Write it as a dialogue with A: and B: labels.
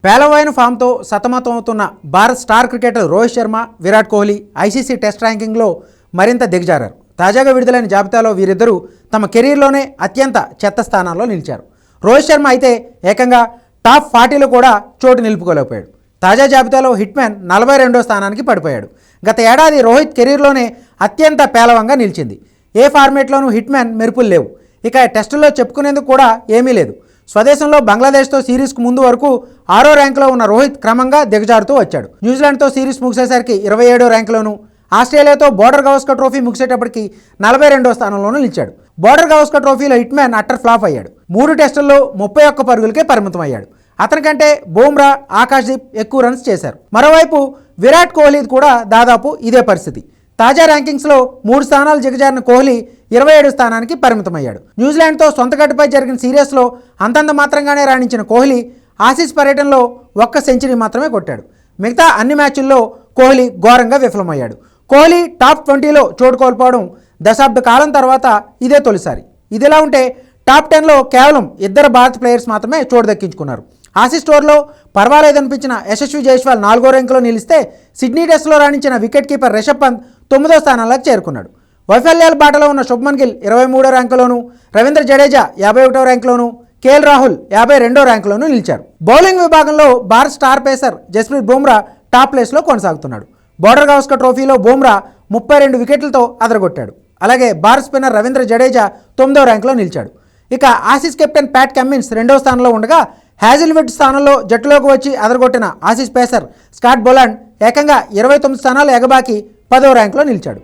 A: పేలవైన ఫామ్తో సతమతమవుతున్న Bharat star cricketer Rohit Sharma, Virat Kohli ICC test ర్యాంకింగ్లో మరింత దిగజారారు. తాజాగా విడుదలైన జాబితాలో వీరిద్దరూ తమ కెరీర్లోనే అత్యంత చెత్త స్థానాల్లో నిలిచారు. రోహిత్ శర్మ అయితే ఏకంగా టాప్ 40లో కూడా చోటు నిలుపుకోలేకపోయాడు. తాజా జాబితాలో హిట్మ్యాన్ 42వ స్థానానికి పడిపోయాడు. గత ఏడాది రోహిత్ కెరీర్లోనే అత్యంత పేలవంగా నిలిచింది. ఏ ఫార్మేట్లోనూ హిట్మ్యాన్ మెరుపులు లేవు. ఇక టెస్టుల్లో చెప్పుకునేందుకు కూడా ఏమీ లేదు. స్వదేశంలో బంగ్లాదేశ్తో సిరీస్కు ముందు వరకు 6వ ర్యాంకులో ఉన్న రోహిత్ క్రమంగా దిగజారుతూ వచ్చాడు. న్యూజిలాండ్తో సిరీస్ ముగిసేసరికి 27వ ర్యాంకులోను, ఆస్ట్రేలియాతో బోర్డర్ గవస్కర్ ట్రోఫీ ముగిసేటప్పటికి 42వ స్థానంలోనూ నిలిచాడు. బోర్డర్ గవస్కర్ ట్రోఫీలో హిట్మ్యాన్ అట్టర్ ఫ్లాప్ అయ్యాడు. 3 టెస్టుల్లో 31 పరుగులకే పరిమితం అయ్యాడు. అతనికంటే బూమ్రా, ఆకాశ్దీప్ ఎక్కువ రన్స్ చేశారు. మరోవైపు విరాట్ కోహ్లీ కూడా దాదాపు ఇదే పరిస్థితి. తాజా ర్యాంకింగ్స్లో 3 స్థానాలు దిగజారిన కోహ్లీ 27వ స్థానానికి పరిమితమయ్యాడు. న్యూజిలాండ్తో సొంత గడ్డపై జరిగిన సిరీస్లో అంతంత మాత్రంగానే రాణించిన కోహ్లీ ఆసీస్ పర్యటనలో 1 సెంచరీ మాత్రమే కొట్టాడు. మిగతా అన్ని మ్యాచ్ల్లో కోహ్లీ ఘోరంగా విఫలమయ్యాడు. కోహ్లీ టాప్ 20లో చోటు కోల్పోవడం దశాబ్ద కాలం తర్వాత ఇదే తొలిసారి. ఇదిలా ఉంటే టాప్ 10లో కేవలం 2 భారత ప్లేయర్స్ మాత్రమే చోటు దక్కించుకున్నారు. ఆసీస్ టోర్లో పర్వాలేదనిపించిన యశస్వి జైస్వాల్ 4వ ర్యాంకులో నిలిస్తే, సిడ్నీ టెస్ట్లో రాణించిన వికెట్ కీపర్ రిషబ్ పంత్ 9వ స్థానంలోకి చేరుకున్నాడు. వైఫల్యాల బాటలో ఉన్న శుభ్మన్ గిల్ 23వ ర్యాంకులోను, రవీంద్ర జడేజా 51వ ర్యాంకులోను, కేఎల్ రాహుల్ 52వ ర్యాంకులోను నిలిచారు. బౌలింగ్ విభాగంలో Bharat star pacer Jasprit Bumrah top ప్లేస్లో కొనసాగుతున్నాడు. బోర్డర్ గవస్కర్ ట్రోఫీలో బుమ్రా 32 వికెట్లతో అదరగొట్టాడు. అలాగే భారత్ స్పిన్నర్ రవీంద్ర జడేజా 9వ ర్యాంకులో నిలిచాడు. ఇక ఆసీస్ కెప్టెన్ ప్యాట్ కమిన్స్ 2వ స్థానంలో ఉండగా, హ్యాజిల్వుడ్ స్థానంలో జట్టులోకి వచ్చి అదరగొట్టిన ఆసీస్ పేసర్ స్కాట్ బోలాండ్ ఏకంగా 29 స్థానాలు ఎగబాకి 10వ ర్యాంకులో నిలిచాడు.